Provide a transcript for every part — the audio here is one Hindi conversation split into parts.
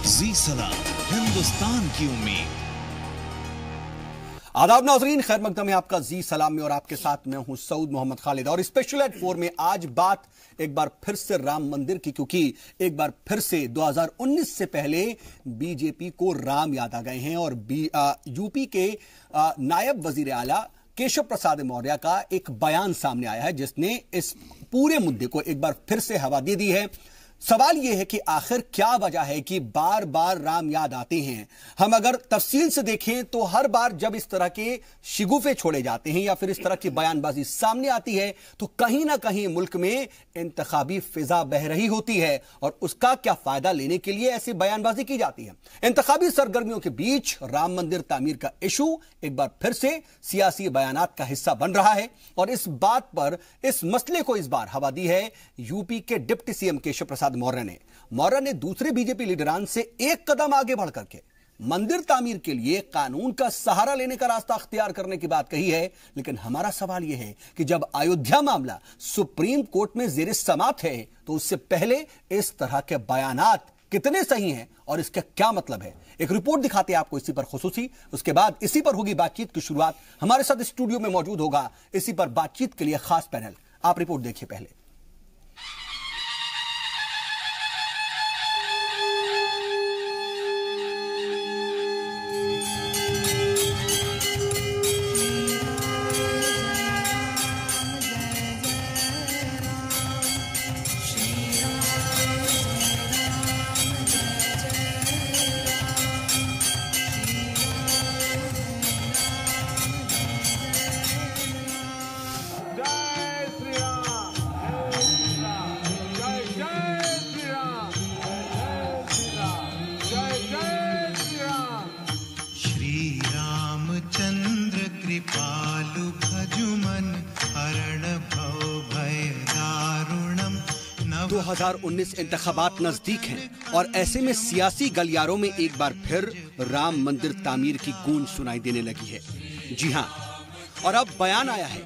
जी सलाम, हिंदुस्तान की उम्मीद। आदाब नाजरीन, खैर मकदम है आपका जी सलाम में और आपके साथ मैं हूं सऊद मोहम्मद खालिद। और स्पेशल एट 4 में आज बात एक बार फिर से राम मंदिर की, क्योंकि एक बार फिर से 2019 से पहले बीजेपी को राम याद आ गए हैं और यूपी के नायब वजीर आला केशव प्रसाद मौर्य का एक बयान सामने आया है जिसने इस पूरे मुद्दे को एक बार फिर से हवा दे दी है। सवाल यह है कि आखिर क्या वजह है कि बार बार राम याद आते हैं। हम अगर तफसील से देखें तो हर बार जब इस तरह के शिगुफे छोड़े जाते हैं या फिर इस तरह की बयानबाजी सामने आती है तो कहीं ना कहीं मुल्क में इंतखाबी फिजा बह रही होती है और उसका क्या फायदा लेने के लिए ऐसी बयानबाजी की जाती है। इंतखाबी सरगर्मियों के बीच राम मंदिर तामीर का इशू एक बार फिर से सियासी बयानात का हिस्सा बन रहा है और इस बात पर, इस मसले को इस बार हवा दी है यूपी के डिप्टी सीएम केशव प्रसाद मौर्य ने दूसरे बीजेपी लीडरान से एक कदम आगे बढ़ करके मंदिर तामीर के लिए कानून का सहारा लेने का रास्ता अख्तियार करने की बात कही है। लेकिन हमारा सवाल यह है कि जब अयोध्या मामला सुप्रीम कोर्ट में ज़ेरे समाअत है तो उससे पहले इस तरह के बयानात कितने सही हैं और इसका क्या मतलब है। एक रिपोर्ट दिखाते हैं आपको इसी पर खुसूसी, उसके बाद इसी पर होगी बातचीत की शुरुआत। हमारे साथ स्टूडियो में मौजूद होगा इसी पर बातचीत के लिए खास पैनल। आप रिपोर्ट देखिए पहले। 2019 इंतखाबात नजदीक हैं और ऐसे में सियासी गलियारों में एक बार फिर राम मंदिर तामीर की गूंज सुनाई देने लगी है। जी हां, और अब बयान आया है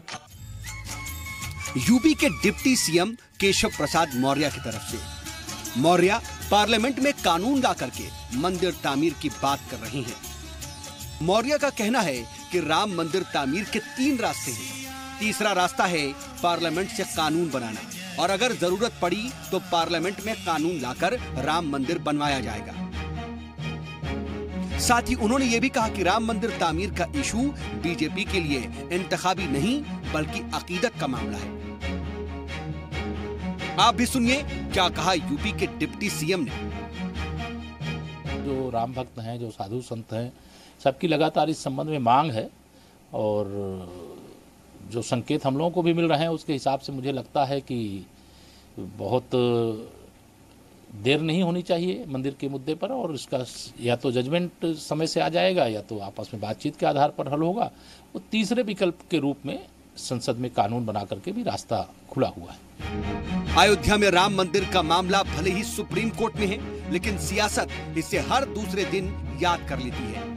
यूपी के डिप्टी सीएम केशव प्रसाद मौर्य की तरफ से। मौर्य पार्लियामेंट में कानून ला करके मंदिर तामीर की बात कर रहे हैं। मौर्य का कहना है कि राम मंदिर तामीर के 3 रास्ते हैं। तीसरा रास्ता है पार्लियामेंट से कानून बनाना और अगर जरूरत पड़ी तो पार्लियामेंट में कानून लाकर राम मंदिर बनवाया जाएगा। साथ ही उन्होंने यह भी कहा कि राम मंदिर तामीर का इशू बीजेपी के लिए इंतखाबी नहीं बल्कि अकीदत का मामला है। आप भी सुनिए क्या कहा यूपी के डिप्टी सीएम ने। जो राम भक्त हैं, जो साधु संत हैं, सबकी लगातार इस संबंध में मांग है और जो संकेत हम लोगों को भी मिल रहे हैं उसके हिसाब से मुझे लगता है कि बहुत देर नहीं होनी चाहिए मंदिर के मुद्दे पर और इसका या तो जजमेंट समय से आ जाएगा या तो आपस में बातचीत के आधार पर हल होगा। वो तीसरे विकल्प के रूप में संसद में कानून बना करके भी रास्ता खुला हुआ है। अयोध्या में राम मंदिर का मामला भले ही सुप्रीम कोर्ट में है लेकिन सियासत इसे हर दूसरे दिन याद कर लेती है।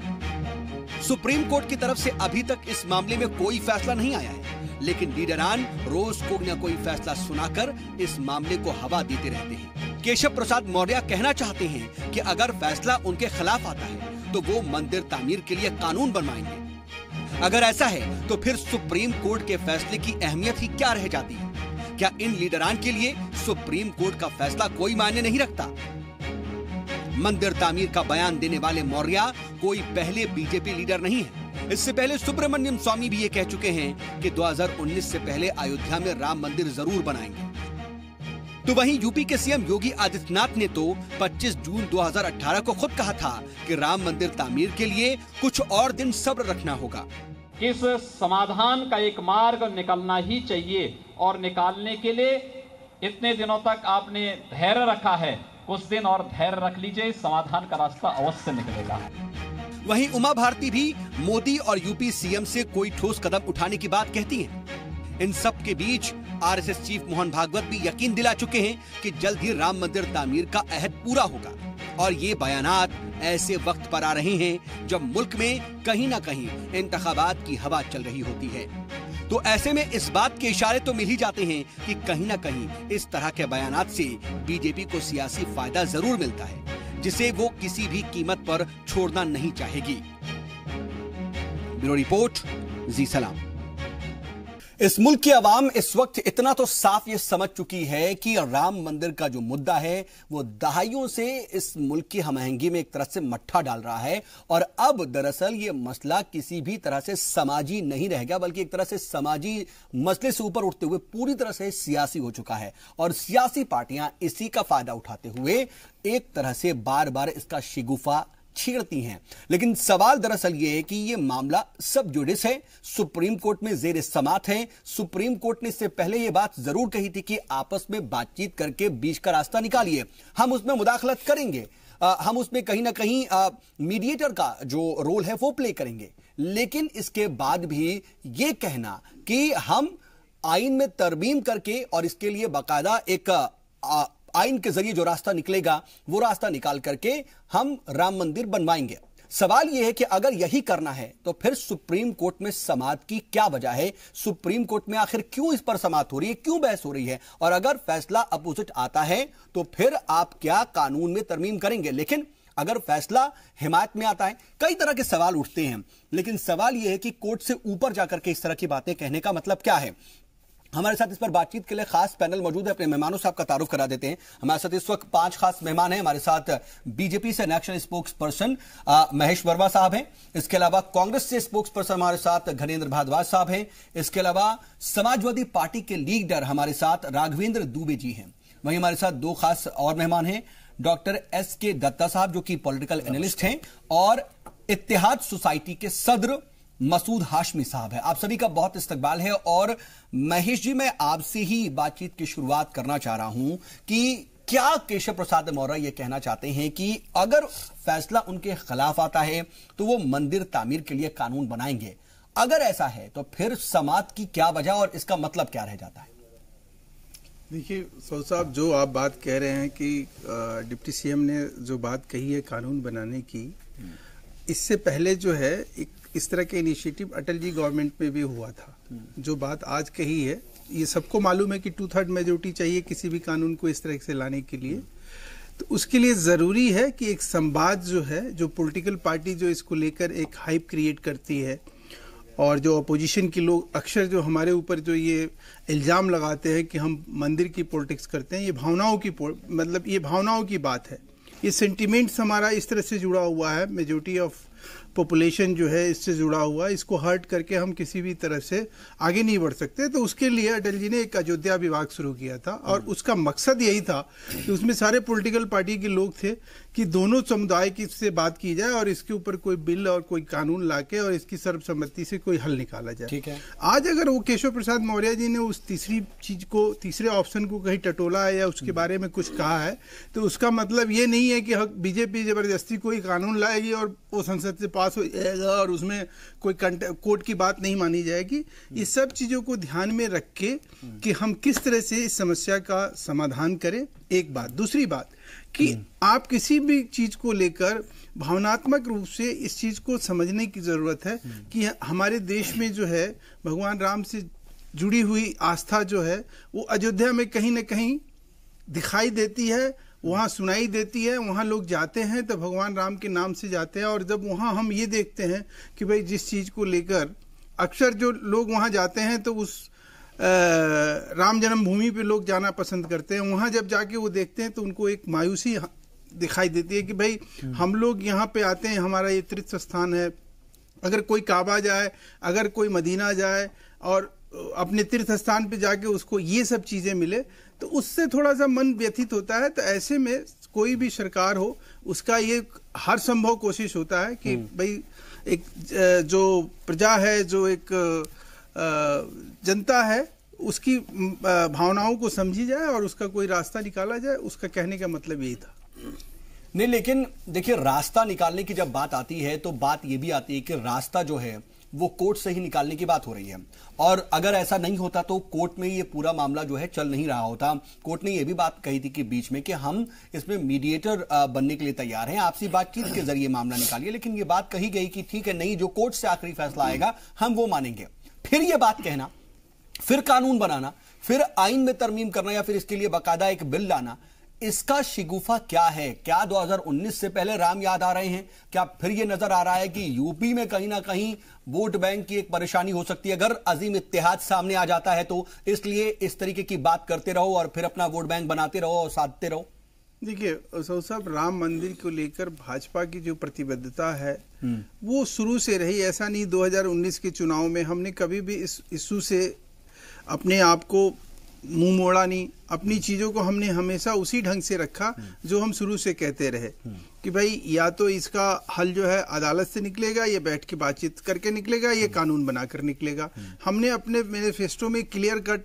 सुप्रीम कोर्ट की तरफ से अभी तक इस मामले में कोई फैसला नहीं आया है लेकिन लीडरान रोज कोई न कोई फैसला सुनाकर इस मामले को हवा देते रहते हैं। केशव प्रसाद मौर्य कहना चाहते हैं कि अगर फैसला उनके खिलाफ आता है तो वो मंदिर तामीर के लिए कानून बनवाएंगे। अगर ऐसा है तो फिर सुप्रीम कोर्ट के फैसले की अहमियत ही क्या रह जाती है? क्या इन लीडरान के लिए सुप्रीम कोर्ट का फैसला कोई मायने नहीं रखता? मंदिर तामीर का बयान देने वाले मौर्य कोई पहले बीजेपी लीडर नहीं है। इससे पहले सुब्रमण्यम स्वामी भी ये कह चुके हैं कि 2019 से पहले अयोध्या में राम मंदिर जरूर बनाएंगे। तो वहीं यूपी के सीएम योगी आदित्यनाथ ने तो 25 जून 2018 को खुद कहा था कि राम मंदिर तामीर के लिए कुछ और दिन सब्र रखना होगा। इस समाधान का एक मार्ग निकलना ही चाहिए और निकालने के लिए इतने दिनों तक आपने धैर्य रखा है, कुछ दिन और धैर्य रख लीजिए, समाधान का रास्ता अवश्य निकलेगा। वहीं उमा भारती भी मोदी और यूपी सीएम से कोई ठोस कदम उठाने की बात कहती हैं। इन सब के बीच आरएसएस चीफ मोहन भागवत भी यकीन दिला चुके हैं कि जल्द ही राम मंदिर तामीर का अहद पूरा होगा और ये बयानात ऐसे वक्त पर आ रहे हैं जब मुल्क में कहीं ना कहीं इंतखाबात की हवा चल रही होती है। तो ऐसे में इस बात के इशारे तो मिल ही जाते हैं कि कहीं ना कहीं इस तरह के बयानात से बीजेपी को सियासी फायदा जरूर मिलता है। जिसे वो किसी भी कीमत पर छोड़ना नहीं चाहेगी। ब्यूरो रिपोर्ट, जी सलाम। इस मुल्क की आवाम इस वक्त इतना तो साफ ये समझ चुकी है कि राम मंदिर का जो मुद्दा है वो दहाइयों से इस मुल्क की हमआहंगी में एक तरह से मट्ठा डाल रहा है, और अब दरअसल ये मसला किसी भी तरह से समाजी नहीं रह गया, बल्कि एक तरह से समाजी मसले से ऊपर उठते हुए पूरी तरह से सियासी हो चुका है। और सियासी पार्टियां इसी का फायदा उठाते हुए एक तरह से बार बार इसका शिगुफा छेड़ती हैं। लेकिन सवाल दरअसल यह है कि यह मामला सब जुडिस है, सुप्रीम कोर्ट में जेर समात है। सुप्रीम कोर्ट ने इससे पहले यह बात जरूर कही थी कि आपस में बातचीत करके बीच का रास्ता निकालिए, हम उसमें मुदाखलत करेंगे, हम उसमें कहीं ना कहीं मीडिएटर का जो रोल है वो प्ले करेंगे। लेकिन इसके बाद भी यह कहना कि हम आइन में तरमीम करके और इसके लिए बाकायदा एक आइन के जरिए जो रास्ता निकलेगा वो रास्ता निकाल करके हम राम मंदिर बनवाएंगे। सवाल यह है कि अगर यही करना है तो फिर सुप्रीम कोर्ट में समाअत की क्या वजह है? सुप्रीम कोर्ट में आखिर क्यों इस पर समाअत हो रही है, क्यों बहस हो रही है? और अगर फैसला अपोजिट आता है तो फिर आप क्या कानून में तरमीम करेंगे? लेकिन अगर फैसला हिमायत में आता है, कई तरह के सवाल उठते हैं। लेकिन सवाल यह है कि कोर्ट से ऊपर जाकर के इस तरह की बातें कहने का मतलब क्या है? हमारे साथ इस पर बातचीत के लिए खास पैनल मौजूद है। अपने मेहमानों से आपका तारुफ करा देते हैं। हमारे साथ इस वक्त 5 खास मेहमान हैं। हमारे साथ बीजेपी से national spokes person Mahesh Verma साहब हैं। इसके अलावा कांग्रेस से स्पोक्स पर्सन हमारे साथ घनेंद्र भारद्वाज साहब हैं। इसके अलावा समाजवादी पार्टी के लीडर हमारे साथ राघवेंद्र दुबे जी हैं। वहीं हमारे साथ 2 खास और मेहमान हैं, डॉक्टर एस.के. दत्ता साहब जो कि पॉलिटिकल एनालिस्ट हैं, और इत्तेहाद सोसाइटी के सदर मसूद हाशमी साहब है। आप सभी का बहुत इस्तकबाल है। और महेश जी, मैं आपसे ही बातचीत की शुरुआत करना चाह रहा हूं कि क्या केशव प्रसाद मौर्य ये कहना चाहते हैं कि अगर फैसला उनके खिलाफ आता है तो वो मंदिर तामीर के लिए कानून बनाएंगे? अगर ऐसा है तो फिर समाअत की क्या वजह और इसका मतलब क्या रह जाता है? देखिए सौ साहब, जो आप बात कह रहे हैं कि डिप्टी सीएम ने जो बात कही है कानून बनाने की, इससे पहले जो है एक इस तरह के इनिशिएटिव अटल जी गवर्नमेंट में भी हुआ था। जो बात आज कही है, ये सबको मालूम है कि 2/3 मेजोरिटी चाहिए किसी भी कानून को इस तरह से लाने के लिए। तो उसके लिए ज़रूरी है कि एक संवाद जो है, जो पॉलिटिकल पार्टी जो इसको लेकर एक हाइप क्रिएट करती है, और जो अपोजिशन के लोग अक्सर जो हमारे ऊपर जो ये इल्ज़ाम लगाते हैं कि हम मंदिर की पॉलिटिक्स करते हैं, ये भावनाओं की मतलब ये भावनाओं की बात है। ये सेंटिमेंट्स हमारा इस तरह से जुड़ा हुआ है, मेजोरिटी ऑफ पॉपुलेशन जो है इससे जुड़ा हुआ है, इसको हर्ट करके हम किसी भी तरह से आगे नहीं बढ़ सकते। तो उसके लिए अटल जी ने एक अयोध्या विभाग शुरू किया था, और उसका मकसद यही था कि उसमें सारे पॉलिटिकल पार्टी के लोग थे कि दोनों समुदाय की से बात की जाए और इसके ऊपर कोई बिल और कोई कानून लाके और इसकी सर्वसम्मति से कोई हल निकाला जाए। ठीक है। आज अगर वो केशव प्रसाद मौर्य जी ने उस तीसरे ऑप्शन को कहीं टटोला है या उसके बारे में कुछ कहा है, तो उसका मतलब ये नहीं है कि बीजेपी जबरदस्ती कोई कानून लाएगी और वो संसद से पास हो जाएगा और उसमें कोई कोर्ट की बात नहीं मानी जाएगी। ये सब चीजों को ध्यान में रख के कि हम किस तरह से इस समस्या का समाधान करें, एक बात। दूसरी बात कि आप किसी भी चीज को लेकर भावनात्मक रूप से इस चीज को समझने की जरूरत है कि हमारे देश में जो है भगवान राम से जुड़ी हुई आस्था जो है वो अयोध्या में कहीं ना कहीं दिखाई देती है, वहाँ सुनाई देती है। वहाँ लोग जाते हैं तो भगवान राम के नाम से जाते हैं, और जब वहाँ हम ये देखते हैं कि भाई जिस चीज को लेकर अक्सर जो लोग वहाँ जाते हैं तो उस राम जन्मभूमि पे लोग जाना पसंद करते हैं, वहाँ जब जाके वो देखते हैं तो उनको एक मायूसी दिखाई देती है कि भाई हम लोग यहाँ पे आते हैं, हमारा ये तीर्थ स्थान है। अगर कोई काबा जाए, अगर कोई मदीना जाए और अपने तीर्थ स्थान पे जाके उसको ये सब चीजें मिले तो उससे थोड़ा सा मन व्यथित होता है। तो ऐसे में कोई भी सरकार हो उसका ये हर संभव कोशिश होता है कि भाई एक जो प्रजा है, जो एक जनता है, उसकी भावनाओं को समझी जाए और उसका कोई रास्ता निकाला जाए। उसका कहने का मतलब यही था। नहीं, लेकिन देखिए, रास्ता निकालने की जब बात आती है तो बात यह भी आती है कि रास्ता जो है वो कोर्ट से ही निकालने की बात हो रही है, और अगर ऐसा नहीं होता तो कोर्ट में ये पूरा मामला जो है चल नहीं रहा होता। कोर्ट ने ये भी बात कही थी कि बीच में कि हम इसमें मीडिएटर बनने के लिए तैयार हैं, आपसी बातचीत के जरिए मामला निकालिए। लेकिन ये बात कही गई कि ठीक है, नहीं, जो कोर्ट से आखिरी फैसला आएगा हम वो मानेंगे। फिर ये बात कहना, फिर कानून बनाना, फिर आइन में तरमीम करना या फिर इसके लिए बाकायदा एक बिल लाना, इसका शिगुफा क्या है? क्या 2019 से पहले राम याद आ रहे हैं? क्या फिर ये नजर आ रहा है कि यूपी में कहीं ना कहीं वोट बैंक की एक परेशानी हो सकती है अगर अजीम इत्तेहाद सामने आ जाता है, तो इसलिए इस तरीके की बात करते रहो और फिर अपना वोट बैंक बनाते रहो और साधते रहो? देखिए सऊद साहब, राम मंदिर को लेकर भाजपा की जो प्रतिबद्धता है वो शुरू से रही। ऐसा नहीं 2019 के चुनाव में हमने कभी भी इस इशू से अपने आप को मुंह मोड़ा नहीं। अपनी चीजों को हमने हमेशा उसी ढंग से रखा जो हम शुरू से कहते रहे कि भाई या तो इसका हल जो है अदालत से निकलेगा, ये बैठ के बातचीत करके निकलेगा, ये कानून बनाकर निकलेगा। हमने अपने मैनिफेस्टो में क्लियर कट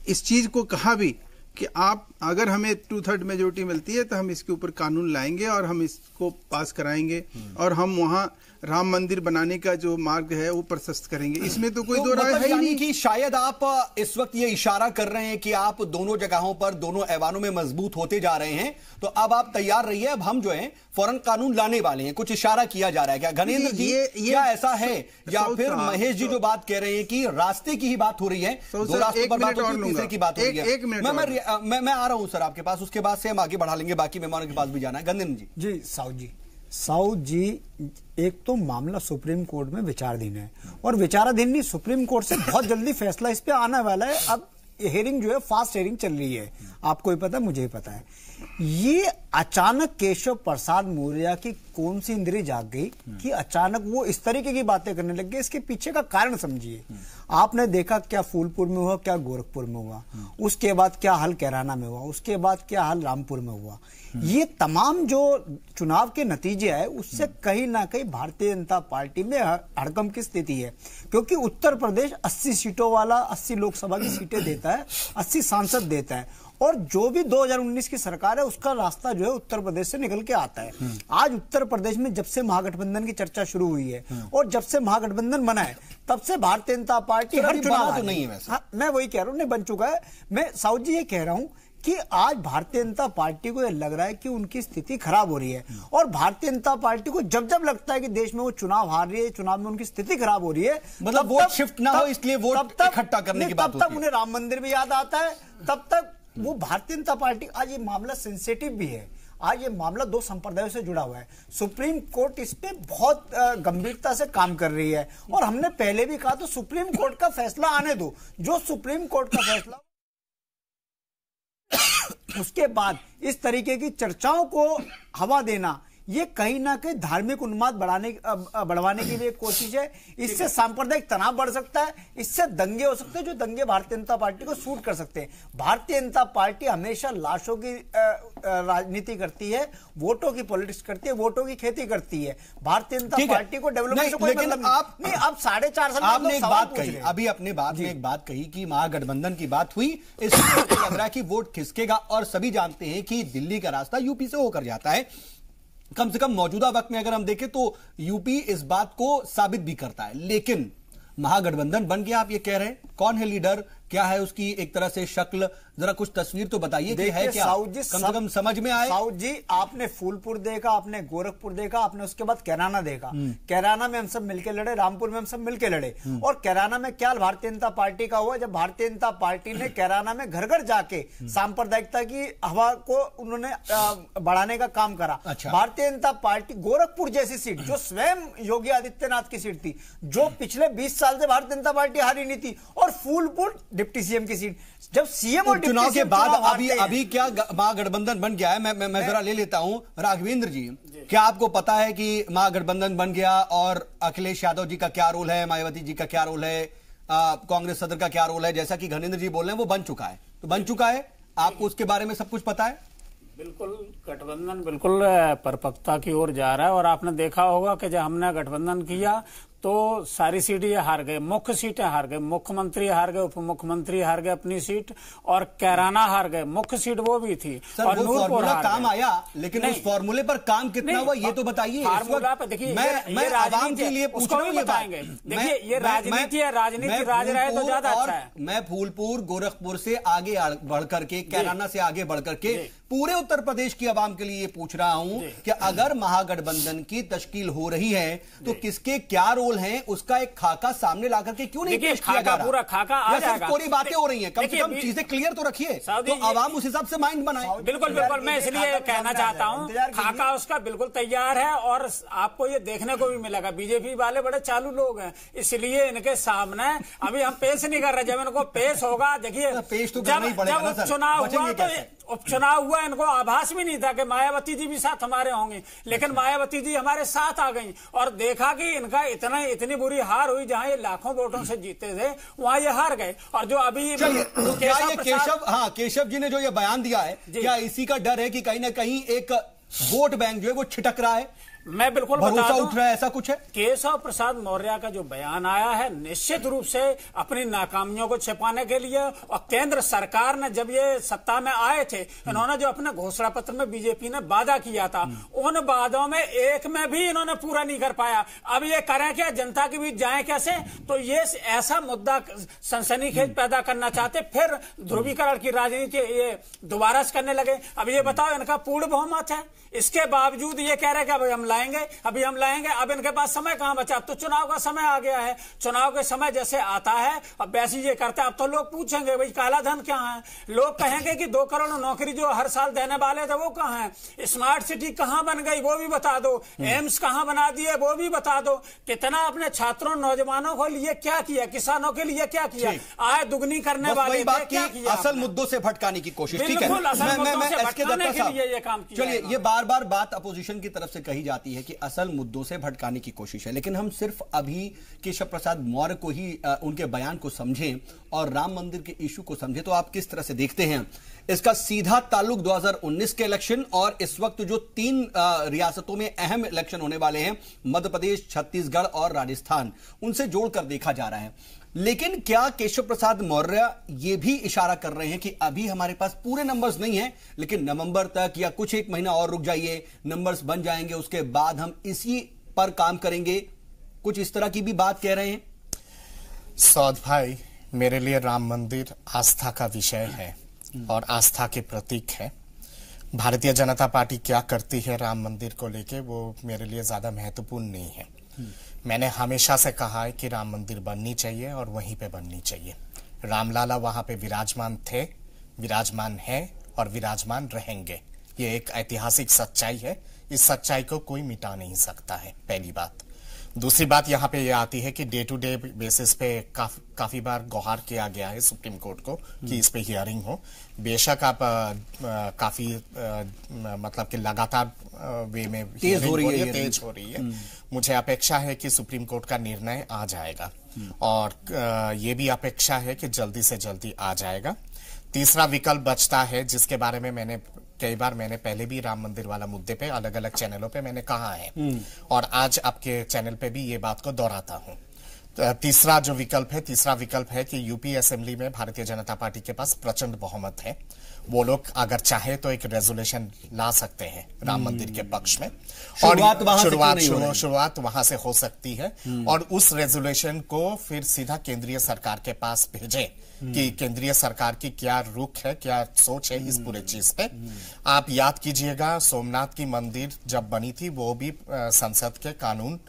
इस चीज को कहा भी कि आप अगर हमें 2/3 मेजोरिटी मिलती है तो हम इसके ऊपर कानून लाएंगे और हम इसको पास कराएंगे और हम वहां राम मंदिर बनाने का जो मार्ग है वो प्रशस्त करेंगे। इसमें तो कोई दो राय है ही नहीं। कि शायद आप इस वक्त ये इशारा कर रहे हैं कि आप दोनों जगहों पर, दोनों ऐवानों में मजबूत होते जा रहे हैं, तो अब आप तैयार रहिए, अब हम जो हैं फौरन कानून लाने वाले हैं। कुछ इशारा किया जा रहा है क्या घनेंद्र जी? क्या ऐसा है या फिर महेश जी जो बात कह रहे हैं कि रास्ते की ही बात हो रही है, दो रास्तों पर बात होती है, तीसरे की बात हो रही है? मैं आ रहा हूं सर आपके पास, उसके बाद से हम आगे बढ़ा लेंगे, बाकी मेहमानों के पास भी जाना है। घनेंद्र जी। साउद जी, एक तो मामला सुप्रीम कोर्ट में विचाराधीन है और विचाराधीन नहीं, सुप्रीम कोर्ट से बहुत जल्दी फैसला इस पे आने वाला है। अब हियरिंग जो है फास्ट हियरिंग चल रही है, आपको ही पता है, मुझे ही पता है। ये अचानक केशव प्रसाद मौर्य की कौन सी इंद्री जाग गई कि अचानक वो इस तरीके की बातें करने लग गए? इसके पीछे का कारण समझिए। आपने देखा क्या फूलपुर में हुआ, क्या गोरखपुर में हुआ, उसके बाद क्या हाल कैराना में हुआ, उसके बाद क्या हाल रामपुर में हुआ। ये तमाम जो चुनाव के नतीजे है उससे कहीं ना कहीं भारतीय जनता पार्टी में हड़कंप की स्थिति है, क्योंकि उत्तर प्रदेश 80 सीटों वाला 80 लोकसभा की सीटें देता है, 80 सांसद देता है और जो भी 2019 की सरकार है उसका रास्ता जो है उत्तर प्रदेश से निकल के आता है। आज उत्तर प्रदेश में जब से महागठबंधन की चर्चा शुरू हुई है और जब से महागठबंधन बना है तब से भारतीय जनता पार्टी हर चुनाव तो नहीं है वैसे। हाँ, मैं वही कह रहा हूं, नहीं बन चुका है। मैं साउद जी ये कह रहा हूं कि आज भारतीय जनता पार्टी को यह लग रहा है कि उनकी स्थिति खराब हो रही है और भारतीय जनता पार्टी को जब जब लगता है कि देश में वो चुनाव हार रही है, चुनाव में उनकी स्थिति खराब हो रही है, मतलब वोट शिफ्ट ना हो इसलिए वोट इकट्ठा करने की बात होती है। तब तक उन्हें राम मंदिर भी याद आता है, तब तक वो भारतीय जनता पार्टी। आज ये मामला सेंसिटिव भी है, आज ये मामला दो संप्रदायों से जुड़ा हुआ है। सुप्रीम कोर्ट इस पे बहुत गंभीरता से काम कर रही है और हमने पहले भी कहा तो सुप्रीम कोर्ट का फैसला आने दो। जो सुप्रीम कोर्ट का फैसला उसके बाद इस तरीके की चर्चाओं को हवा देना, ये कहीं ना कहीं धार्मिक उन्माद बढ़वाने की भी एक कोशिश है। इससे सांप्रदायिक तनाव बढ़ सकता है, इससे दंगे हो सकते हैं जो दंगे भारतीय जनता पार्टी को सूट कर सकते हैं। भारतीय जनता पार्टी हमेशा लाशों की राजनीति करती है, वोटों की पॉलिटिक्स करती है, वोटों की खेती करती है। भारतीय जनता पार्टी को डेवलपमेंट से कोई मतलब नहीं। अब 4.5 साल आपने एक बात कही, अभी अपने बात में एक बात कही कि महागठबंधन की बात हुई, इससे लग रहा है कि वोट खिसकेगा और सभी जानते हैं कि दिल्ली का रास्ता यूपी से होकर जाता है। कम से कम मौजूदा वक्त में अगर हम देखें तो यूपी इस बात को साबित भी करता है। लेकिन महागठबंधन बन गया, आप ये कह रहे हैं, कौन है लीडर, क्या है उसकी एक तरह से शक्ल, जरा कुछ तस्वीर तो बताइए कि है क्या, कम से कम समझ में आए। साउद जी, आपने फूलपुर देखा, आपने गोरखपुर देखा, आपने उसके बाद कैराना देखा। कैराना में हम सब मिलके लड़े, रामपुर में हम सब मिलके लड़े और कैराना में क्या भारतीय जनता पार्टी का हुआ, जब भारतीय जनता पार्टी ने कैराना में घर घर जाके सांप्रदायिकता की हवा को उन्होंने बढ़ाने का काम करा। अच्छा। भारतीय जनता पार्टी गोरखपुर जैसी सीट जो स्वयं योगी आदित्यनाथ की सीट थी, जो पिछले 20 साल से भारतीय जनता पार्टी हारी नहीं थी, और फूलपुर डिप्टी सीएम की सीट, जब सीएम और चुनाव के बाद अभी क्या महागठबंधन बन गया है। मैं जरा ले लेता हूं राघवेंद्र जी, क्या आपको पता है कि महागठबंधन बन गया और अखिलेश यादव जी का क्या रोल है, मायावती जी का क्या रोल है, कांग्रेस सदर का क्या रोल है? जैसा कि घनेंद्र जी बोल रहे हैं वो बन चुका है, तो बन चुका है, आपको उसके बारे में सब कुछ पता है? बिल्कुल, गठबंधन बिल्कुल परिपक्वता की ओर जा रहा है और आपने देखा होगा कि जब हमने गठबंधन किया तो सारी सीटें हार गए, मुख्य सीटें हार गए, मुख्यमंत्री हार गए, उप मुख्यमंत्री हार गए अपनी सीट, और कैराना हार गए, मुख्य सीट वो भी थी। सर, और वो फॉर्मूला काम आया, लेकिन उस फॉर्मूले पर काम कितना हुआ ये तो बताइए। फॉर्मूला पर देखिए, मैं आवाम के लिए पूछ रहा हूं, ये बताएंगे। देखिए, ये राजनीति है, राजनीति राज रहे तो ज्यादा अच्छा है। मैं फूलपुर गोरखपुर से आगे बढ़ करके, कैराना से आगे बढ़ करके पूरे उत्तर प्रदेश की आवाम के लिए पूछ रहा हूं कि अगर महागठबंधन की तश्कील हो रही है तो किसके क्या रोल हैं, उसका एक खाका सामने लाकर के क्यों नहीं पेश किया जा रहा? पूरा खाका आ जाएगा। पूरी बातें हो रही हैं, कम से कम चीजें क्लियर तो रखिए, तो आवाम उस हिसाब से माइंड बनाए। बिल्कुल बिल्कुल, मैं इसलिए कहना चाहता हूं खाका उसका बिल्कुल तैयार है और आपको ये देखने को भी मिलेगा। बीजेपी वाले बड़े चालू लोग हैं, इसलिए इनके सामने अभी हम पेश नहीं कर रहे। जब इनको पेश होगा, देखिए जब उपचुनाव हुआ तो उपचुनाव हुआ, इनको आभास भी नहीं था कि मायावती जी भी साथ हमारे होंगे, लेकिन मायावती जी हमारे साथ आ गई और देखा कि इनका इतनी बुरी हार हुई। जहां ये लाखों वोटों से जीते थे वहां ये हार गए। और जो अभी केशव जी ने जो ये बयान दिया है, क्या इसी का डर है कि कहीं ना कहीं एक वोट बैंक जो है वो छिटक रहा है? मैं बिल्कुल भरोसा उठ रहा है, ऐसा कुछ है? केशव प्रसाद मौर्य का जो बयान आया है निश्चित रूप से अपनी नाकामियों को छिपाने के लिए, और केंद्र सरकार ने जब ये सत्ता में आए थे, इन्होंने जो अपने घोषणा पत्र में बीजेपी ने वादा किया था, उन वादों में एक में भी इन्होंने पूरा नहीं कर पाया। अब ये करें क्या, जनता के बीच जाए कैसे? तो ये ऐसा मुद्दा सनसनीखेज पैदा करना चाहते, फिर ध्रुवीकरण की राजनीति ये दोबारा से करने लगे। अब ये बताओ, इनका पूर्ण बहुमत है, इसके बावजूद ये कह रहे कि अभी हम लाएंगे। अब इनके पास समय कहां बचा? अब तो चुनाव का समय आ गया है। चुनाव के समय जैसे आता है अब वैसे ये करते हैं। अब तो लोग पूछेंगे भाई काला धन क्या है, लोग कहेंगे कि 2 करोड़ नौकरी जो हर साल देने वाले थे वो कहां है, स्मार्ट सिटी कहां बन गई वो भी बता दो, एम्स कहां बना दिए वो भी बता दो, कितना अपने छात्रों नौजवानों को लिए क्या किया, किसानों के लिए क्या किया, आय दुगनी करने वाले क्या किया। असल मुद्दों से भटकाने की कोशिश, ठीक है, चलिए ये बार बार बात अपोजिशन की तरफ से कही जाती है कि असल मुद्दों से भटकाने की कोशिश है, लेकिन हम सिर्फ अभी केशव प्रसाद मौर्य को ही उनके बयान को समझें और राम मंदिर के इशू को समझें तो आप किस तरह से देखते हैं इसका सीधा ताल्लुक 2019 के इलेक्शन और इस वक्त जो 3 रियासतों में अहम इलेक्शन होने वाले हैं, मध्य प्रदेश, छत्तीसगढ़ और राजस्थान, उनसे जोड़कर देखा जा रहा है। लेकिन क्या केशव प्रसाद मौर्य ये भी इशारा कर रहे हैं कि अभी हमारे पास पूरे नंबर्स नहीं हैं, लेकिन नवंबर तक या कुछ एक महीना और रुक जाइए, नंबर्स बन जाएंगे, उसके बाद हम इसी पर काम करेंगे, कुछ इस तरह की भी बात कह रहे हैं? सौद भाई, मेरे लिए राम मंदिर आस्था का विषय है और आस्था के प्रतीक है। भारतीय जनता पार्टी क्या करती है राम मंदिर को लेके वो मेरे लिए ज्यादा महत्वपूर्ण नहीं है। मैंने हमेशा से कहा है कि राम मंदिर बननी चाहिए और वहीं पे बननी चाहिए। रामलाला वहां पे विराजमान थे, विराजमान है और विराजमान रहेंगे। ये एक ऐतिहासिक सच्चाई है, इस सच्चाई को कोई मिटा नहीं सकता है, पहली बात। दूसरी बात यहाँ पे ये आती है कि डे टू डे बेसिस पे काफी बार गुहार किया गया है सुप्रीम कोर्ट को कि इस पे हियरिंग हो। बेशक आप काफी मतलब कि लगातार वे में तेज हो रही है। मुझे अपेक्षा है कि सुप्रीम कोर्ट का निर्णय आ जाएगा और ये भी अपेक्षा है कि जल्दी से जल्दी आ जाएगा। तीसरा विकल्प बचता है जिसके बारे में मैंने कई बार पहले भी राम मंदिर वाला मुद्दे पे अलग अलग चैनलों पे मैंने कहा है और आज आपके चैनल पे भी ये बात को दोहराता हूं। तीसरा विकल्प है कि यूपी असेंबली में भारतीय जनता पार्टी के पास प्रचंड बहुमत है। वो लोग अगर चाहे तो एक रेजोल्यूशन ला सकते हैं राम मंदिर के पक्ष में और शुरुआत वहां से हो सकती है और उस रेजोल्यूशन को फिर सीधा केंद्रीय सरकार के पास भेजे कि केंद्रीय सरकार की क्या रुख है, क्या सोच है इस पूरे चीज पे। आप याद कीजिएगा सोमनाथ की मंदिर जब बनी थी वो भी संसद के कानून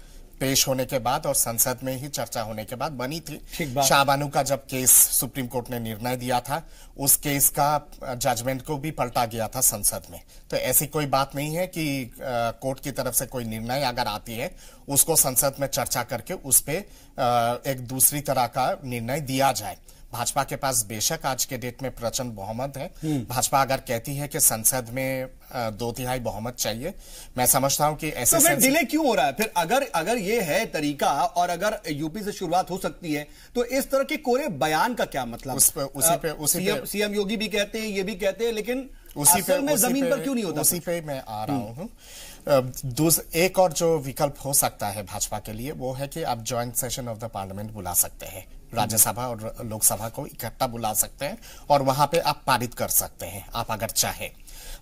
पेश होने के बाद और संसद में ही चर्चा होने के बाद बनी थी। शाहबानू का जब केस सुप्रीम कोर्ट ने निर्णय दिया था उस केस का जजमेंट को भी पलटा गया था संसद में। तो ऐसी कोई बात नहीं है कि कोर्ट की तरफ से कोई निर्णय अगर आती है उसको संसद में चर्चा करके उस पे एक दूसरी तरह का निर्णय दिया जाए। भाजपा के पास बेशक आज के डेट में प्रचंड बहुमत है। भाजपा अगर कहती है कि संसद में 2/3 बहुमत चाहिए, मैं समझता हूं कि ऐसे तो डिले क्यों हो रहा है फिर? अगर ये है तरीका और अगर यूपी से शुरुआत हो सकती है तो इस तरह के कोरे बयान का क्या मतलब? सीएम योगी भी कहते हैं, ये भी कहते हैं, लेकिन असल में जमीन पर क्यों नहीं होता? उसी पे मैं आ रहा हूं। एक और जो विकल्प हो सकता है भाजपा के लिए वो है कि आप joint session of the parliament बुला सकते हैं, राज्यसभा और लोकसभा को इकट्ठा बुला सकते हैं और वहां पे आप पारित कर सकते हैं आप अगर चाहे।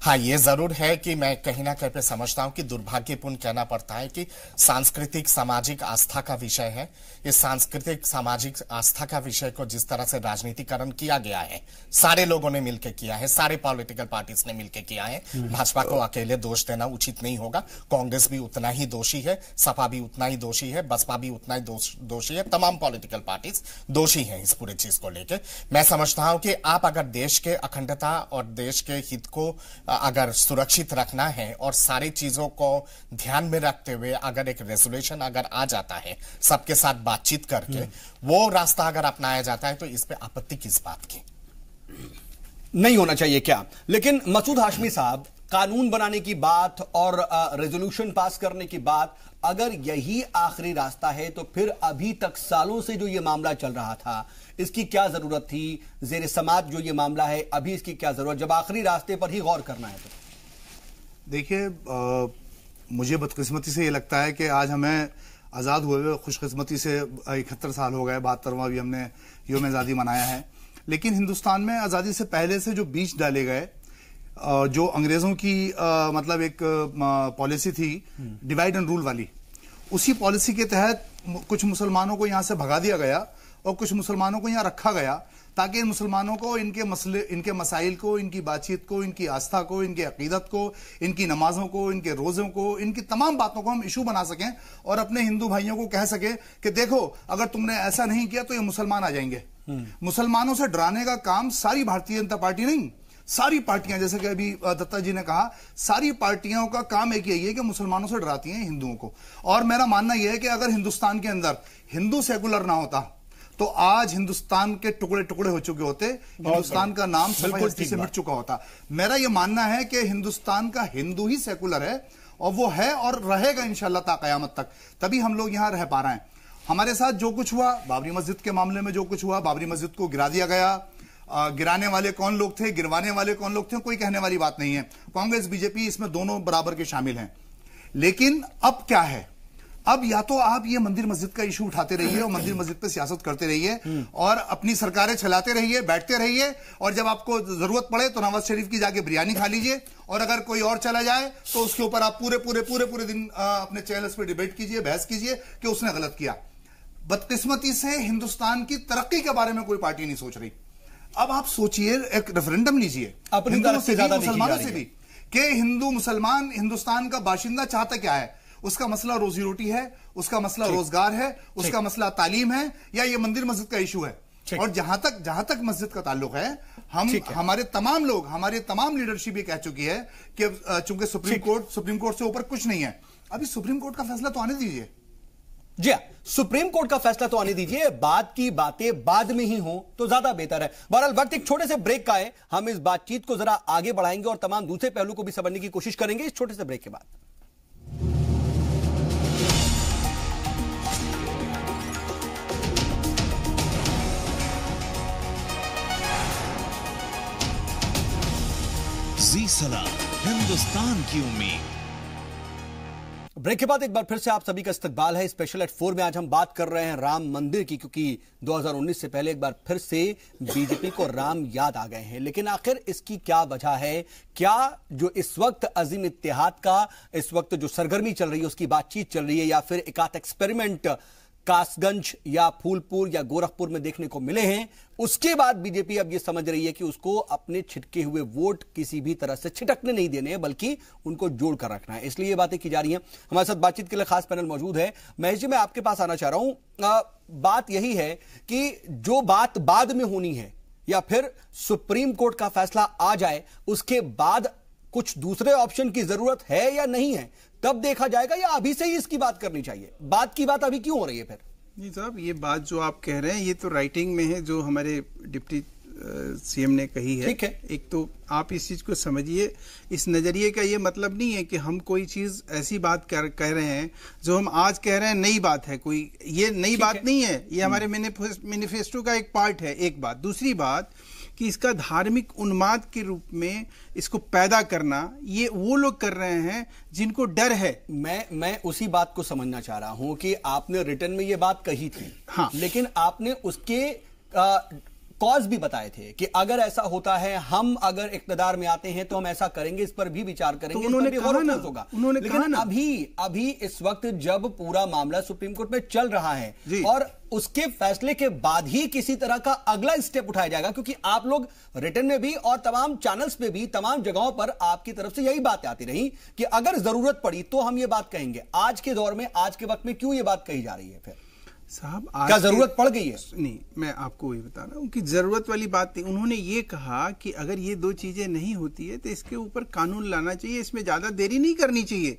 हाँ, ये जरूर है कि मैं कहीं ना कहीं पे समझता हूं कि दुर्भाग्यपूर्ण कहना पड़ता है कि सांस्कृतिक सामाजिक आस्था का विषय है। इस सांस्कृतिक सामाजिक आस्था का विषय को जिस तरह से राजनीतिकरण किया गया है, सारे लोगों ने मिलकर किया है, सारे पॉलिटिकल पार्टीज ने मिलकर किया है। भाजपा को अकेले दोष देना उचित नहीं होगा। कांग्रेस भी उतना ही दोषी है, सपा भी उतना ही दोषी है, बसपा भी उतना ही दोषी है, तमाम पॉलिटिकल पार्टीज दोषी हैं इस पूरे चीज को लेकर। मैं समझता हूं कि आप अगर देश के अखंडता और देश के हित को अगर सुरक्षित रखना है और सारी चीजों को ध्यान में रखते हुए अगर एक रेजोल्यूशन अगर आ जाता है सबके साथ बातचीत करके, वो रास्ता अगर अपनाया जाता है तो इस पे आपत्ति किस बात की? नहीं होना चाहिए क्या? लेकिन मसूद हाशमी साहब, कानून बनाने की बात और रेजोल्यूशन पास करने की बात, अगर यही आखिरी रास्ता है तो फिर अभी तक सालों से जो ये मामला चल रहा था, इसकी क्या जरूरत थी? जेर समाज जो ये मामला है, अभी इसकी क्या जरूरत, जब आखिरी रास्ते पर ही गौर करना है तो? देखिए, मुझे बदकिस्मती से ये लगता है कि आज हमें आज़ाद हुए खुशकिस्मती से 71 साल हो गए, 72वां भी हमने यौम आज़ादी मनाया है। लेकिन हिंदुस्तान में आज़ादी से पहले से जो बीज डाले गए, जो अंग्रेजों की मतलब एक पॉलिसी थी डिवाइड एंड रूल वाली, उसी पॉलिसी के तहत कुछ मुसलमानों को यहां से भगा दिया गया और कुछ मुसलमानों को यहां रखा गया ताकि इन मुसलमानों को इनके मसले, इनके मसाइल को, इनकी बातचीत को, इनकी आस्था को, इनकी अकीदत को, इनकी नमाजों को, इनके रोज़ों को, इनकी तमाम बातों को हम इशू बना सकें और अपने हिंदू भाइयों को कह सके कि देखो, अगर तुमने ऐसा नहीं किया तो ये मुसलमान आ जाएंगे। मुसलमानों से डराने का काम सारी भारतीय जनता पार्टी नहीं, सारी पार्टियां, जैसे कि अभी दत्ता जी ने कहा, सारी पार्टियों का काम एक यही है कि मुसलमानों से डराती हैं हिंदुओं को। और मेरा मानना यह है कि अगर हिंदुस्तान के अंदर हिंदू सेकुलर ना होता तो आज हिंदुस्तान के टुकड़े टुकड़े हो चुके होते, हिंदुस्तान का नाम सफाई से मिट चुका होता। मेरा यह मानना है कि हिंदुस्तान का हिंदू ही सेकुलर है और वो है और रहेगा इंशाल्लाह ता कयामत तक। तभी हम लोग यहां रह पा रहे हैं। हमारे साथ जो कुछ हुआ, बाबरी मस्जिद के मामले में जो कुछ हुआ, बाबरी मस्जिद को गिरा दिया गया, गिराने वाले कौन लोग थे, गिरवाने वाले कौन लोग थे, कोई कहने वाली बात नहीं है। कांग्रेस बीजेपी इसमें दोनों बराबर के शामिल हैं। लेकिन अब क्या है? अब या तो आप ये मंदिर मस्जिद का इशू उठाते रहिए और मंदिर मस्जिद पे सियासत करते रहिए और अपनी सरकारें चलाते रहिए, बैठते रहिए, और जब आपको जरूरत पड़े तो नवाज शरीफ की जाके बिरयानी खा लीजिए, और अगर कोई और चला जाए तो उसके ऊपर आप पूरे दिन अपने चैनल्स पे डिबेट कीजिए, बहस कीजिए कि उसने गलत किया। बदकिस्मती से हिंदुस्तान की तरक्की के बारे में कोई पार्टी नहीं सोच रही। अब आप सोचिए, एक रेफरेंडम लीजिए हिंदुओं से भी, मुसलमानों से भी, कि हिंदू मुसलमान हिंदुस्तान का बाशिंदा चाहता क्या है। उसका मसला रोजी रोटी है, उसका मसला रोजगार है, उसका मसला तालीम है, या ये मंदिर मस्जिद का इशू है। और जहां तक मस्जिद का ताल्लुक है, हमारे तमाम लोग, हमारी तमाम लीडरशिप ये कह चुकी है कि चूंकि सुप्रीम कोर्ट से ऊपर कुछ नहीं है, अभी सुप्रीम कोर्ट का फैसला तो आने दीजिए। जी हाँ, सुप्रीम कोर्ट का फैसला तो आने दीजिए, बाद की बातें बाद में ही हो तो ज्यादा बेहतर है। बहरहाल वक्त एक छोटे से ब्रेक का है, हम इस बातचीत को जरा आगे बढ़ाएंगे और तमाम दूसरे पहलू को भी समझने की कोशिश करेंगे इस छोटे से ब्रेक के बाद। जी सलाम, हिंदुस्तान की उम्मीद। ब्रेक के बाद एक बार फिर से आप सभी का इस्तकबाल है स्पेशल एट 4 में। आज हम बात कर रहे हैं राम मंदिर की, क्योंकि 2019 से पहले एक बार फिर से बीजेपी को राम याद आ गए हैं। लेकिन आखिर इसकी क्या वजह है? क्या जो इस वक्त अजीम इत्तेहाद का इस वक्त जो सरगर्मी चल रही है उसकी बातचीत चल रही है, या फिर एक आध एक्सपेरिमेंट कासगंज या फूलपुर या गोरखपुर में देखने को मिले हैं? उसके बाद बीजेपी अब यह समझ रही है कि उसको अपने छिटके हुए वोट किसी भी तरह से छिटकने नहीं देने हैं, बल्कि उनको जोड़ कर रखना है। इसलिए ये बातें की जा रही हैं। हमारे साथ बातचीत के लिए खास पैनल मौजूद है। महेश जी, मैं आपके पास आना चाह रहा हूं। बात यही है कि जो बात बाद में होनी है, या फिर सुप्रीम कोर्ट का फैसला आ जाए उसके बाद कुछ दूसरे ऑप्शन की जरूरत है या नहीं है, तब देखा जाएगा, या अभी से ही इसकी बात करनी चाहिए? बात की बात अभी क्यों हो रही है फिर? नहीं साहब, ये बात जो आप कह रहे हैं ये तो राइटिंग में है, जो हमारे डिप्टी सीएम ने कही है। ठीक है। एक तो आप इस चीज को समझिए, इस नजरिए का ये मतलब नहीं है कि हम कोई चीज ऐसी बात कह रहे हैं जो हम आज कह रहे हैं नई बात है, कोई ये नई बात नहीं है। ये हमारे मैनिफेस्टो का एक पार्ट है। एक बात। दूसरी बात कि इसका धार्मिक उन्माद के रूप में इसको पैदा करना, ये वो लोग कर रहे हैं जिनको डर है। मैं उसी बात को समझना चाह रहा हूं कि आपने रिटर्न में ये बात कही थी, हाँ, लेकिन आपने उसके कॉज भी बताए थे कि अगर ऐसा होता है, हम अगर इक्तदार में आते हैं तो हम ऐसा करेंगे, इस पर भी विचार करेंगे, तो उन्होंने कहा ना, होगा। उन्होंने लेकिन कहा ना, अभी इस वक्त जब पूरा मामला सुप्रीम कोर्ट में चल रहा है और उसके फैसले के बाद ही किसी तरह का अगला स्टेप उठाया जाएगा, क्योंकि आप लोग रिटर्न में भी और तमाम चैनल्स पे भी तमाम जगहों पर आपकी तरफ से यही बातें आती रही कि अगर जरूरत पड़ी तो हम ये बात कहेंगे। आज के दौर में, आज के वक्त में क्यों ये बात कही जा रही है? फिर साहब क्या जरूरत पड़ गई है? नहीं, मैं आपको वही बता रहा हूं कि जरूरत वाली बात नहीं। उन्होंने ये कहा कि अगर ये दो चीजें नहीं होती है तो इसके ऊपर कानून लाना चाहिए, इसमें ज्यादा देरी नहीं करनी चाहिए।